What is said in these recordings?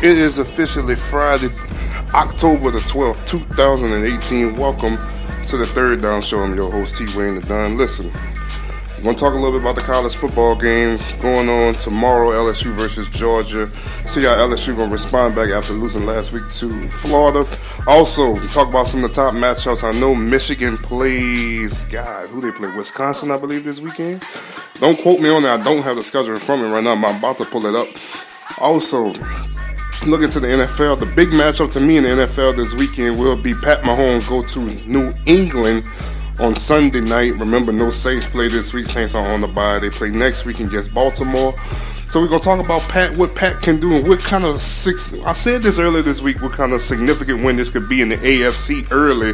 It is officially Friday, October the 12th, 2018. Welcome to the Third Down Show. I'm your host, T. Wayne the Don. Listen, we're going to talk a little bit about the college football game going on tomorrow, LSU versus Georgia. See how LSU going to respond back after losing last week to Florida. Also, talk about some of the top matchups. I know Michigan plays, God, who they play? Wisconsin, I believe, this weekend. Don't quote me on that. I don't have the schedule in front of me right now, but I'm about to pull it up. Also, looking to the NFL, the big matchup to me in the NFL this weekend will be Pat Mahomes go to New England on Sunday night. Remember, no Saints play this week. Saints are on the bye. They play next week against Baltimore. So we're going to talk about Pat, what Pat can do, and what kind of I said this earlier this week, what kind of significant win this could be in the AFC early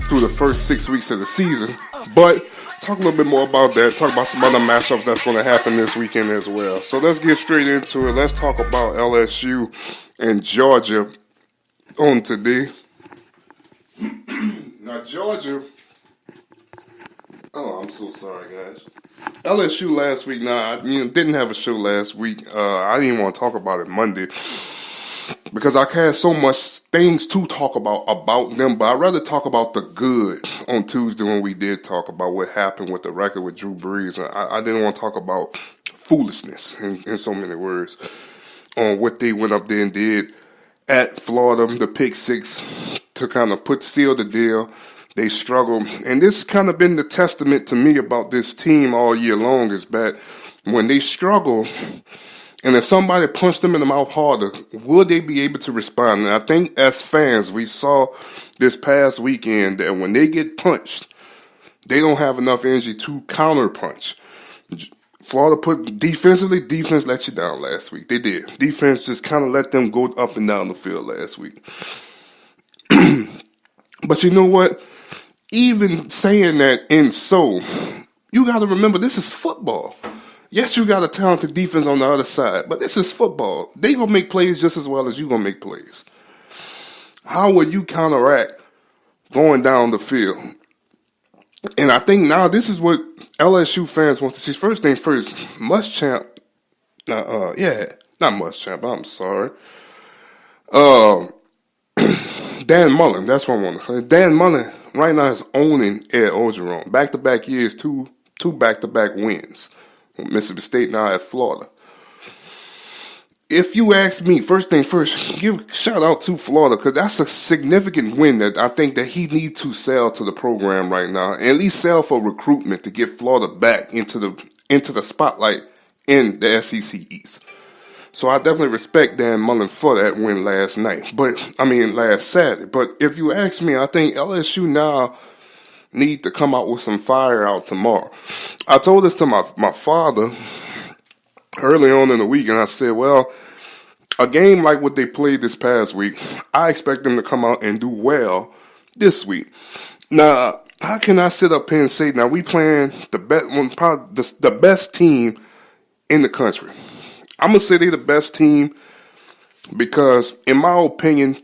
through the first 6 weeks of the season. But talk a little bit more about that. Talk about some other matchups that's going to happen this weekend as well. So let's get straight into it. Let's talk about LSU and Georgia on today. Now, Georgia. Oh, I'm so sorry, guys. LSU last week. Now, didn't have a show last week. I didn't want to talk about it Monday because I had so much things to talk about them, but I'd rather talk about the good on Tuesday when we did talk about what happened with the record with Drew Brees. I didn't want to talk about foolishness in so many words on what they went up there and did at Florida, the pick six to kind of seal the deal. They struggled, and this kind of been the testament to me about this team all year long is that when they struggle, and if somebody punched them in the mouth harder, will they be able to respond? And I think as fans, we saw this past weekend that when they get punched, they don't have enough energy to counter punch. Florida defense let you down last week. They did. Defense just kind of let them go up and down the field last week. But you know what? Even saying that you got to remember this is football. Yes, you got a talented defense on the other side, but this is football. They going to make plays just as well as you going to make plays. How will you counteract going down the field? And I think now this is what LSU fans want to see. First thing first, Muschamp. Not Muschamp. I'm sorry. Dan Mullen. That's what I want to say. Dan Mullen right now is owning Ed Orgeron. Back-to-back years, two back-to-back wins. Mississippi State now at Florida. If you ask me, first thing first, give shout out to Florida because that's a significant win that I think that he needs to sell to the program right now, and at least sell for recruitment to get Florida back into the spotlight in the SEC East. So I definitely respect Dan Mullen for that win last Saturday. But if you ask me, I think LSU now need to come out with some fire out tomorrow. I told this to my father early on in the week, and I said, well, a game like what they played this past week, I expect them to come out and do well this week. Now, how can I sit up here and say, now we playing the best team in the country? I'm going to say they're the best team because, in my opinion,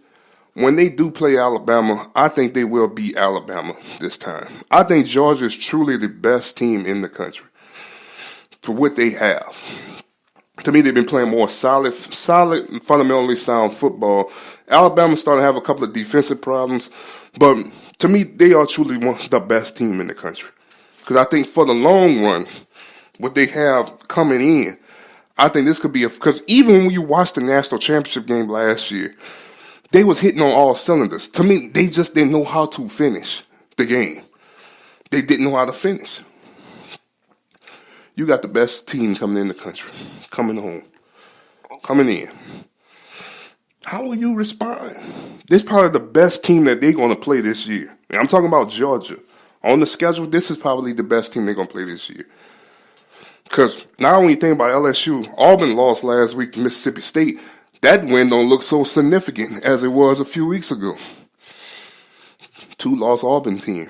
when they do play Alabama, I think they will beat Alabama this time. I think Georgia is truly the best team in the country for what they have. To me, they've been playing more solid, fundamentally sound football. Alabama starting to have a couple of defensive problems, but to me, they are truly the best team in the country. Because I think for the long run, what they have coming in, I think this could be because even when you watched the national championship game last year, they was hitting on all cylinders. To me, they just didn't know how to finish the game. They didn't know how to finish. You got the best team coming in the country, coming in. How will you respond? This is probably the best team that they're going to play this year. And I'm talking about Georgia. On the schedule, this is probably the best team they're going to play this year. Because now when you think about LSU, Auburn lost last week to Mississippi State. That win don't look so significant as it was a few weeks ago. 2-loss Auburn team.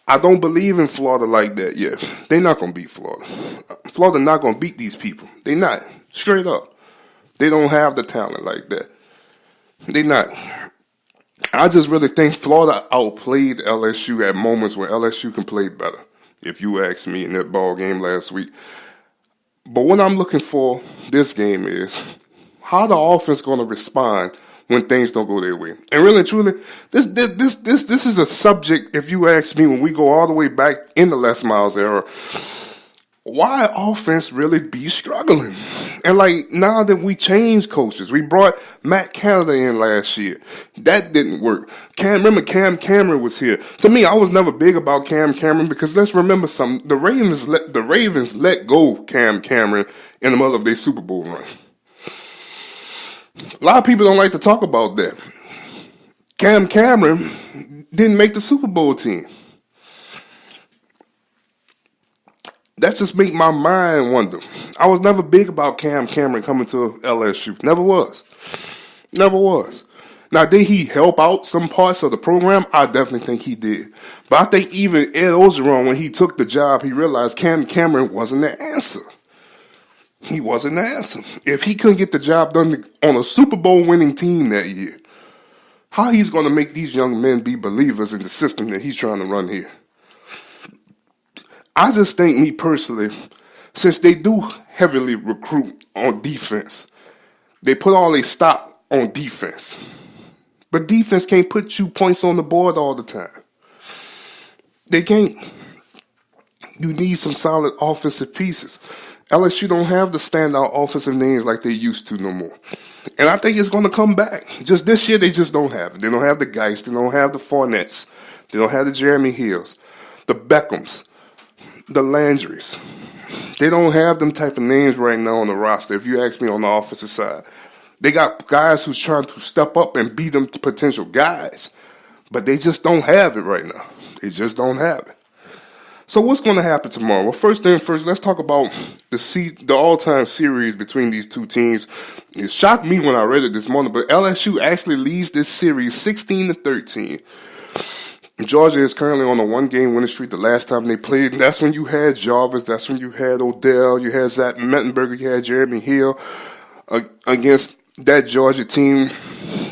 I don't believe in Florida like that yet. They're not going to beat Florida. Florida not going to beat these people. They're not. Straight up. They don't have the talent like that. They're not. I just really think Florida outplayed LSU at moments where LSU can play better, if you ask me, in that ball game last week. But what I'm looking for this game is, how the offense going to respond when things don't go their way. And really and truly, this is a subject, if you ask me, when we go all the way back in the Les Miles era, why offense really be struggling? And like now that we changed coaches, we brought Matt Canada in last year. That didn't work. Remember Cam Cameron was here. To me, I was never big about Cam Cameron because let's remember something. The Ravens let go Cam Cameron in the middle of their Super Bowl run. A lot of people don't like to talk about that. Cam Cameron didn't make the Super Bowl team. That just make my mind wonder. I was never big about Cam Cameron coming to LSU. Never was. Never was. Now, did he help out some parts of the program? I definitely think he did. But I think even Ed Ogeron, when he took the job, he realized Cam Cameron wasn't the answer. He wasn't the answer. If he couldn't get the job done on a Super Bowl winning team that year, how he's going to make these young men be believers in the system that he's trying to run here? I just think, me personally, since they do heavily recruit on defense, they put all their stock on defense. But defense can't put you points on the board all the time. They can't. You need some solid offensive pieces. LSU don't have the standout offensive names like they used to no more. And I think it's going to come back. Just this year, they just don't have it. They don't have the Geist. They don't have the Fournettes. They don't have the Jeremy Hills, the Beckhams, the Landrys. They don't have them type of names right now on the roster, if you ask me, on the offensive side. They got guys who's trying to step up and beat them to potential guys, but they just don't have it right now. They just don't have it. So what's going to happen tomorrow? Well, first thing first, let's talk about the all-time series between these two teams. It shocked me when I read it this morning, but LSU actually leads this series 16-13. Georgia is currently on a one-game winning streak. The last time they played, that's when you had Jarvis, that's when you had Odell, you had Zach Mettenberger, you had Jeremy Hill against that Georgia team.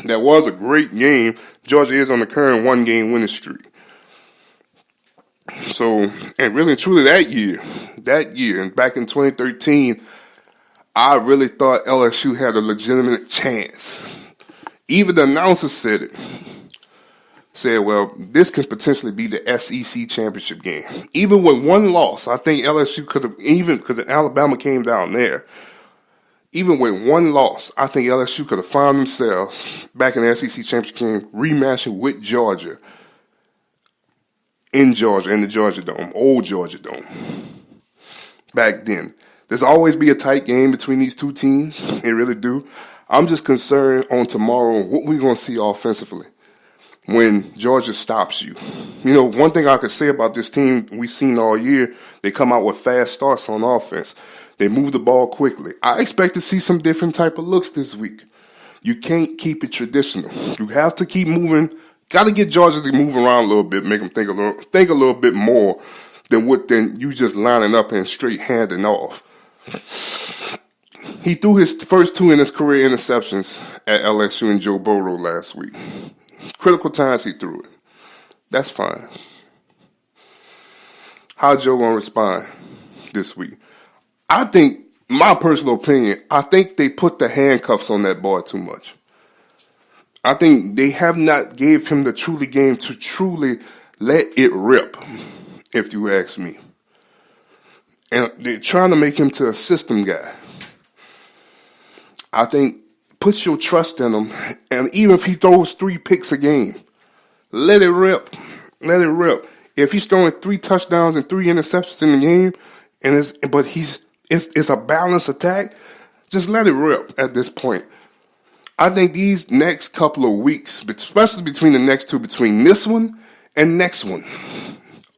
That was a great game. Georgia is on the current one-game winning streak. So, and really and truly that year, and back in 2013, I really thought LSU had a legitimate chance. Even the announcer said it. Said, well, this could potentially be the SEC championship game. Even with one loss, I think LSU could have, even because Alabama came down there, even with one loss, I think LSU could have found themselves back in the SEC championship game rematching with Georgia in Georgia, in the Georgia Dome, old Georgia Dome. Back then. There's always be a tight game between these two teams. It really do. I'm just concerned on tomorrow what we're going to see offensively when Georgia stops you. You know, one thing I could say about this team we've seen all year, they come out with fast starts on offense. They move the ball quickly. I expect to see some different type of looks this week. You can't keep it traditional. You have to keep moving. Got to get Georgia to move around a little bit, make them think a little bit more than you just lining up and straight handing off. He threw his first two in his career interceptions at LSU and Joe Burrow last week. Critical times he threw it. That's fine. How Joe gonna respond this week? I think, my personal opinion, I think they put the handcuffs on that boy too much. I think they have not gave him the truly game to truly let it rip, if you ask me. And they're trying to make him to a system guy. I think put your trust in him, and even if he throws 3 picks a game, let it rip. Let it rip. If he's throwing 3 touchdowns and 3 interceptions in the game, it's a balanced attack, just let it rip at this point. I think these next couple of weeks, especially between the next two, between this one and next one,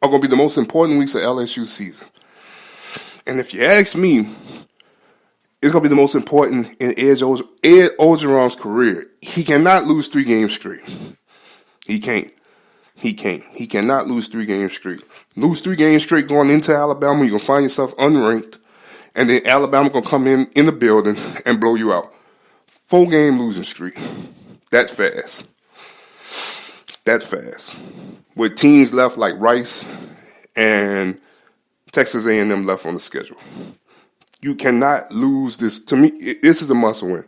are going to be the most important weeks of LSU season. And if you ask me, it's going to be the most important in Ed Ogeron's career. He cannot lose 3 games straight. He can't. He cannot lose 3 games straight. Lose 3 games straight going into Alabama, you're going to find yourself unranked. And then Alabama going to come in the building and blow you out. 4-game losing streak. That fast. That fast. With teams left like Rice and Texas A&M left on the schedule. You cannot lose this. To me, this is a must win.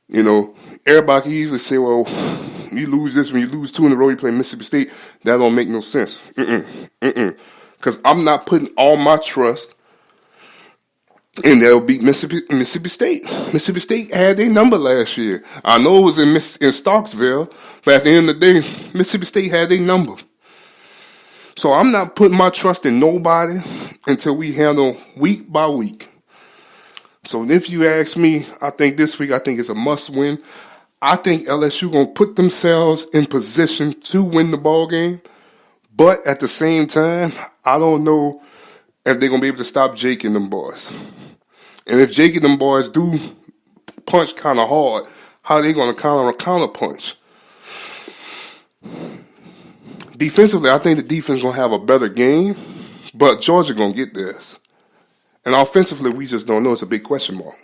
You know, everybody can easily say, well, you lose this when you lose 2 in a row, you play Mississippi State. That don't make no sense. Because I'm not putting all my trust in they'll beat Mississippi State. Mississippi State had their number last year. I know it was in Starksville, but at the end of the day, Mississippi State had their number. So I'm not putting my trust in nobody until we handle week by week. So if you ask me, I think this week, I think it's a must win. I think LSU going to put themselves in position to win the ball game. But at the same time, I don't know if they're going to be able to stop Jake and them boys. And if Jake and them boys do punch kind of hard, how are they going to counter punch? Defensively, I think the defense is going to have a better game, but Georgia going to get theirs. And offensively, we just don't know. It's a big question mark.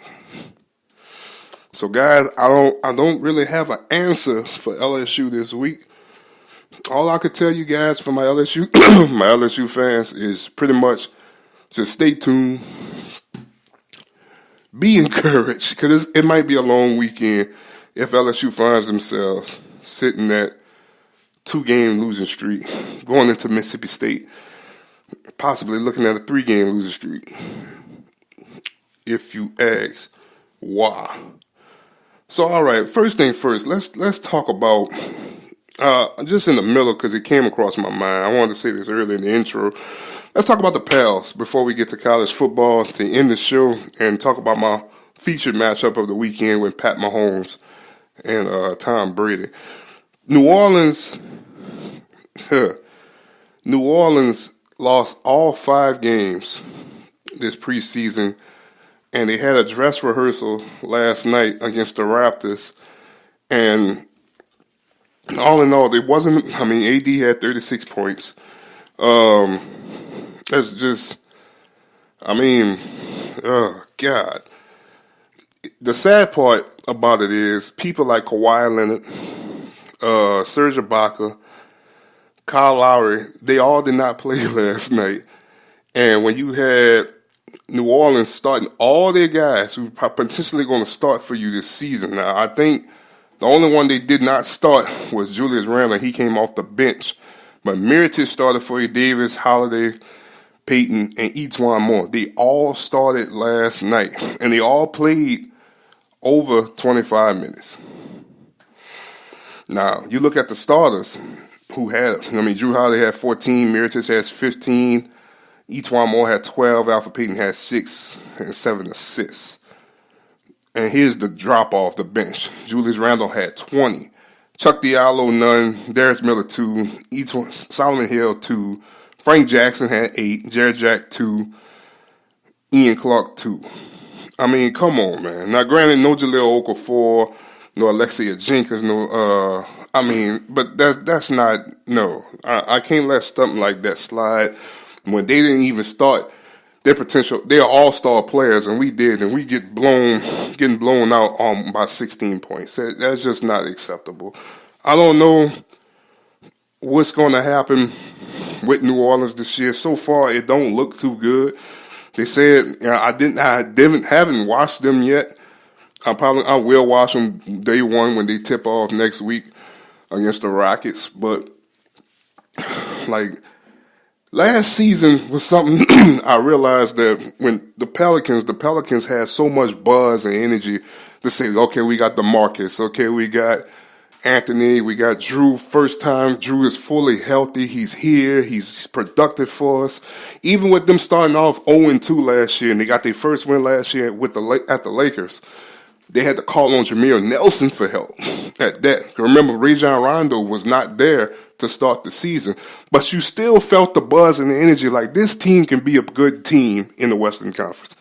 So, guys, I don't really have an answer for LSU this week. All I could tell you guys for my LSU my LSU fans is pretty much just stay tuned, be encouraged, because it might be a long weekend if LSU finds themselves sitting at 2-game losing streak, going into Mississippi State, possibly looking at a 3-game losing streak. If you ask why. So, all right, first thing first, let's talk about, just in the middle, because it came across my mind. I wanted to say this earlier in the intro. Let's talk about the Pals before we get to college football to end the show and talk about my featured matchup of the weekend with Pat Mahomes and Tom Brady. New Orleans lost all 5 games this preseason, and they had a dress rehearsal last night against the Raptors. And all in all, AD had 36 points. That's just, oh, God. The sad part about it is people like Kawhi Leonard, Serge Ibaka, Kyle Lowry, they all did not play last night. And when you had New Orleans starting all their guys who are potentially going to start for you this season. Now, I think the only one they did not start was Julius Randle. He came off the bench. But Mirotic started for you, Davis, Holiday, Peyton, and Etuan Moore. They all started last night. And they all played over 25 minutes. Now, you look at the starters who had, Drew Holiday had 14, Mirotic has 15, Etuan Moore had 12, Alfred Payton had 6 and 7 assists. And here's the drop off the bench. Julius Randle had 20. Chuck Diallo, none. Darius Miller, 2. Solomon Hill, 2. Frank Jackson had 8. Jared Jack, 2. Ian Clark, 2. Come on, man. Now, granted, no Jaleel Okafor, no Alexia Jenkins, but that's not, no. I can't let something like that slide. When they didn't even start their potential, they are all-star players, and we did, and we getting blown out by 16 points. That's just not acceptable. I don't know what's going to happen with New Orleans this year. So far, it don't look too good. They said, haven't watched them yet. I will watch them day one when they tip off next week against the Rockets, but last season was something I realized that when the Pelicans had so much buzz and energy to say, okay, we got DeMarcus, okay, we got Anthony, we got Drew. First time Drew is fully healthy. He's here. He's productive for us. Even with them starting off 0-2 last year, and they got their first win last year at the Lakers, they had to call on Jameer Nelson for help at that. Remember, Rajon Rondo was not there to start the season, but you still felt the buzz and the energy like this team can be a good team in the Western Conference.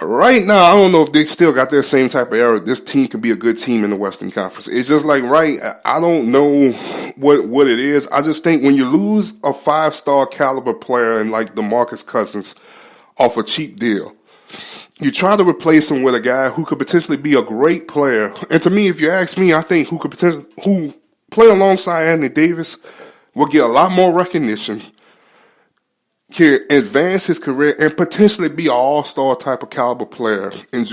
Right now, I don't know if they still got that same type of era. This team can be a good team in the Western Conference. It's just I don't know what it is. I just think when you lose a 5-star caliber player and like DeMarcus Cousins off a cheap deal, you try to replace him with a guy who could potentially be a great player. And to me, if you ask me, I think who play alongside Anthony Davis will get a lot more recognition, can advance his career, and potentially be an all-star type of caliber player in